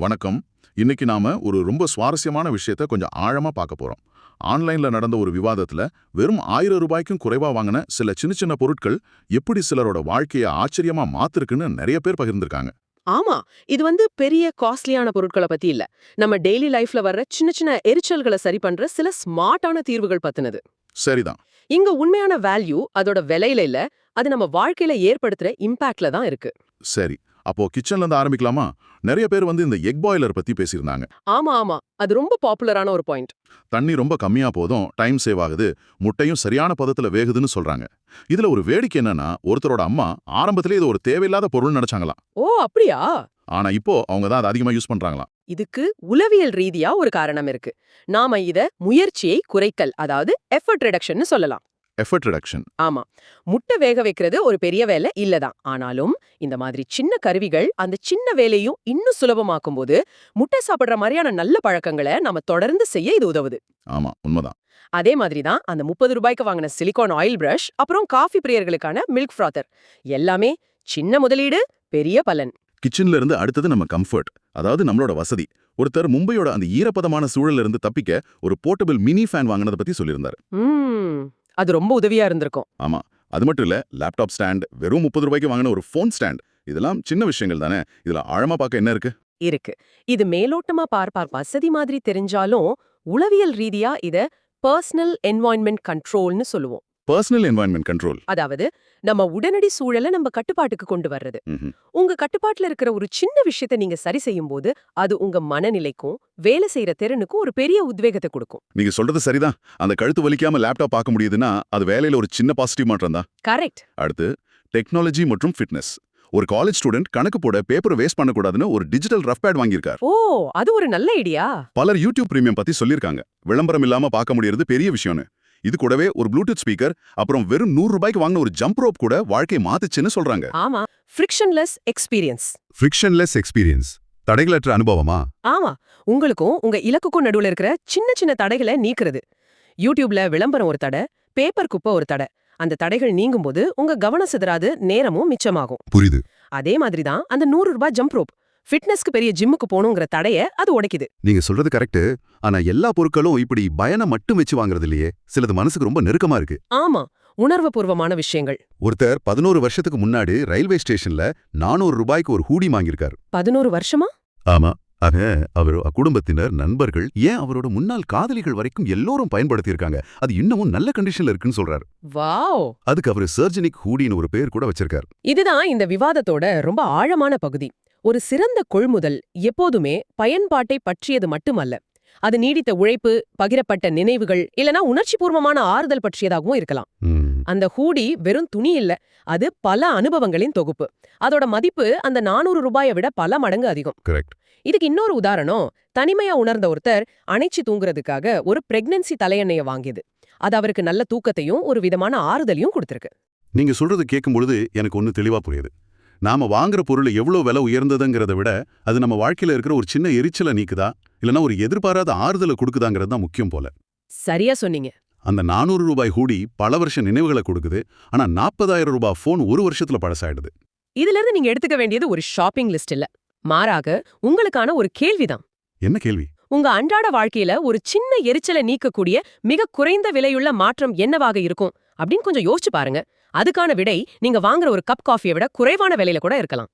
வணக்கம். இன்னைக்கு நாம ஒரு ரொம்ப சுவாரஸ்யமான விஷயத்த கொஞ்சம் ஆழமா பார்க்க போறோம். ஆன்லைன்ல நடந்த ஒரு விவாதத்துல வெறும் 1000 ரூபாய்க்கும் குறைவா வாங்கின சில சின்ன சின்ன பொருட்கள் எப்படி சிலரோட வாழ்க்கைய ஆச்சரியமா மாத்திருக்குன்னு நிறைய பேர் பகிர்ந்திருக்காங்க. ஆமா. இது பெரிய காஸ்ட்லியான பொருட்கள பத்தி இல்ல. நம்ம டெய்லி லைஃப்ல வர்ற சின்ன சின்ன எரிச்சல்கள சரி பண்ற சில ஸ்மார்ட்டான தீர்வுகள் பத்தினது. சரிதான். இங்க உண்மையான வேல்யூ அதோட விலையில இல்ல, அது நம்ம வாழ்க்கையில ஏற்படுத்துற இம்பாக்ட்ல தான் இருக்கு. சரி, அப்போ கிச்சன்ல இருந்து ஆரம்பிக்கலாமா? நிறைய பேர் இந்த எக் பாய்லர் பத்தி பேசியிருந்தாங்க. ஆமா ஆமா. அது ரொம்ப பாப்புலரான ஒரு பாயிண்ட். தண்ணி ரொம்ப கம்மியா போதும், டைம் சேவ் ஆகுது, முட்டையும் சரியான பதத்துல வேகுதுன்னு சொல்றாங்க. இதுல ஒரு வேடிக்கை என்னன்னா, ஒருத்தரோட அம்மா ஆரம்பத்திலே இது ஒரு தேவையில்லாத பொருள் நினைச்சாங்களாம். ஓ அப்படியா? ஆனா இப்போ அவங்க தான் அதை அதிகமா யூஸ் பண்றாங்களாம். இதுக்கு உளவியல் ரீதியா ஒரு காரணம் இருக்கு. நாம இத முயற்சியை குறைத்தல், அதாவது எஃபர்ட் ரிடக்ஷன்னு சொல்லலாம். Effort reduction. ஆமா. முட்டை வேக வைக்கிறது ஒரு பெரிய வேலை இல்லதான். ஆனாலும் இந்த மாதிரி சின்ன கருவிகள் அந்த சின்ன வேலையும் இன்னும் சுலபமாக்கும்போது முட்டை சாப்பிடுற மாதிரியான நல்ல பழக்கங்களை நம்ம தொடர்ந்து செய்ய இது உதவுது. ஆமா, உண்மைதான். அதே மாதிரி தான் அந்த 30 ரூபாய்க்கு வாங்கின சிலிகான் ஆயில் பிரஷ், அப்புறம் காஃபி பிரியர்களுக்கான மில்க் ஃப்ராத்தர், எல்லாமே சின்ன முதலீடு பெரிய பலன். கிச்சன்ல இருந்து அடுத்தது நம்ம கம்ஃபர்ட், அதாவது நம்மளோட வசதி. ஒருத்தர் மும்பையோட அந்த ஈரப்பதமான சூழல்ல இருந்து தப்பிக்க ஒரு போர்ட்டபிள் மினி ஃபேன் வாங்கினதை பத்தி சொல்லியிருந்தாரு. அது ரொம்ப உதவியா இருந்திருக்கும். ஆமா, அது மட்டும் இல்ல, லேப்டாப் ஸ்டாண்ட், வெறும் 30 ரூபாய்க்கு வாங்கின ஒரு ஃபோன் ஸ்டாண்ட், இதெல்லாம் சின்ன விஷயங்கள் தானே. இதுல ஆழமா பார்க்க என்ன இருக்கு? இருக்கு. இது மேலோட்டமா பார்ப்பார் வசதி மாதிரி தெரிஞ்சாலும் உளவியல் ரீதியா இத பர்சனல் என்வாயன்மெண்ட் கண்ட்ரோல்னு சொல்லுவோம். Personal environment control. அதாவது நம்ம உடனடி சூழலை நம்ம கட்டுப்பாட்டுக்கு கொண்டு வர்றது. உங்க கட்டுப்பாட்டுல இருக்கிற ஒரு சின்ன விஷயத்தை நீங்க சரி செய்யும் போது அது உங்க மனநிலைக்கும் வேலை செய்யற திறனுக்கும் ஒரு பெரிய உத்வேகத்தை கொடுக்கும். நீங்க சொல்றது சரிதான். அந்த கழுத்து வலிக்காம லேப்டாப் பார்க்க முடியுதுன்னா அது வேலையில ஒரு சின்ன பாசிட்டிவ் மாற்றம் தான். கரெக்ட். அடுத்து டெக்னாலஜி மற்றும் ஃபிட்னஸ். ஒரு காலேஜ் ஸ்டூடெண்ட் கணக்கு போட பேப்பர் வேஸ்ட் பண்ணக்கூடாதுன்னு ஒரு டிஜிட்டல் ரஃப் பேட் வாங்கியிருக்கார். ஓ, அது ஒரு நல்ல ஐடியா. பலர் யூடியூப் பிரீமியம் பத்தி சொல்லிருக்காங்க. விளம்பரம் இல்லாம பார்க்க முடியறது பெரிய விஷயம்னு. இது கூடவே ஒரு ப்ளூடூத் ஸ்பீக்கர், அப்புறம் வெறும் 100 ரூபாய்க்கு வாங்கின ஒரு ஜம்ப் ரோப் கூட வாழ்க்கையை மாத்துச்சுன்னு சொல்றாங்க. ஆமா, ஃப்ரிக்ஷன்லெஸ் எக்ஸ்பீரியன்ஸ். ஃப்ரிக்ஷன்லெஸ் எக்ஸ்பீரியன்ஸ், தடைகளற்ற அனுபவமா? ஆமா, உங்களுக்கும் உங்க இலக்குக்கும் நடுவுல இருக்கிற சின்ன சின்ன தடைகளை நீக்குறது. யூடியூப்ல விளம்பரம் ஒரு தடை, பேப்பர் குப்பை ஒரு தடை. அந்த தடைகள் நீங்கும் போது உங்க கவனம் சிதறாது, நேரமும் மிச்சமாகும். புரியுது. அதே மாதிரி தான் அந்த 100 ரூபாய் ஜம்ப் ரோப் ஃபிட்னஸ்க்கு பெரிய ஜிம்முக்கு போகணுங்கிற தடைய அது உடைக்குது. நீங்க சொல்றது கரெக்ட். ஆனா எல்லா பொருட்களும் இப்படி பயனை மட்டும் வச்சு வாங்குறது இல்லையே. சிலது மனசுக்கு ரொம்ப நெருக்கமா இருக்கு. ஆமா, உணர்வுபூர்வமான விஷயங்கள். ஒருத்தர் 11 வருஷத்துக்கு முன்னாடி ரயில்வே ஸ்டேஷன்ல 400 ரூபாய்க்கு ஒரு ஹூடி வாங்கியிருக்காரு. 11 வருஷமா? ஆமா. அவர் குடும்பத்தினர், நண்பர்கள், ஏன் அவரோட முன்னாள் காதலிகள் வரைக்கும் எல்லோரும் பயன்படுத்தியிருக்காங்க. அது இன்னமும் நல்ல கண்டிஷன்ல இருக்குன்னு சொல்றாரு. வாவ். அதுக்கு அவர் சர்ஜனிக் ஹூடின்னு ஒரு பேர் கூட வச்சிருக்காரு. இதுதான் இந்த விவாதத்தோட ரொம்ப ஆழமான பகுதி. ஒரு சிறந்த கொள்முதல் எப்போதுமே பயன்பாட்டை பற்றியது மட்டுமல்ல, அது நீடித்த உழைப்பு, பகிரப்பட்ட நினைவுகள், இல்லனா உணர்ச்சிபூர்வமான ஆறுதல் பற்றியதாகவும் இருக்கலாம். அந்த ஹூடி வெறும் துணி இல்ல, அது பல அனுபவங்களின் தொகுப்பு. அதோட மதிப்பு அந்த 400 ரூபாயை விட பல மடங்கு அதிகம். கரெக்ட். இதுக்கு இன்னொரு உதாரணம், தனிமையா உணர்ந்த ஒருத்தர் அணைச்சி தூங்குறதுக்காக ஒரு பிரெக்னன்சி தலையணைய வாங்கியது. அது அவருக்கு நல்ல தூக்கத்தையும் ஒரு விதமான ஆறுதலையும் கொடுத்திருக்கு. நீங்க சொல்றது கேட்கும் பொழுது எனக்கு ஒண்ணு தெளிவா புரியுது. நாம வாங்குற பொருள் எவ்வளவு விலை உயர்ந்ததுங்கிறத விட அது நம்ம வாழ்க்கையில இருக்கிற ஒரு சின்ன எரிச்சலை நீக்குதா, இல்லனா ஒரு எதிர்பாராத ஆறுதலை கொடுக்குதாங்கிறது தான் முக்கியம் போல. சரியா சொன்னீங்க. அந்த 400 ரூபாய் ஹூடி பல வருஷ நினைவுகளை கொடுக்குது. ஆனா 40,000 ரூபாய் போன் ஒரு வருஷத்துல பழசாயிடுது. இதுல இருந்து நீங்க எடுத்துக்க வேண்டியது ஒரு ஷாப்பிங் லிஸ்ட் இல்ல, மாறாக உங்களுக்கான ஒரு கேள்விதான். என்ன கேள்வி? உங்க அன்றாட வாழ்க்கையில ஒரு சின்ன எரிச்சலை நீக்கக்கூடிய மிக குறைந்த விலையுள்ள மாற்றம் என்னவாக இருக்கும் அப்படின்னு கொஞ்சம் யோசிச்சு பாருங்க. அதுக்கான விடை நீங்க வாங்குற ஒரு கப் காஃபியை விட குறைவான விலையில கூட இருக்கலாம்.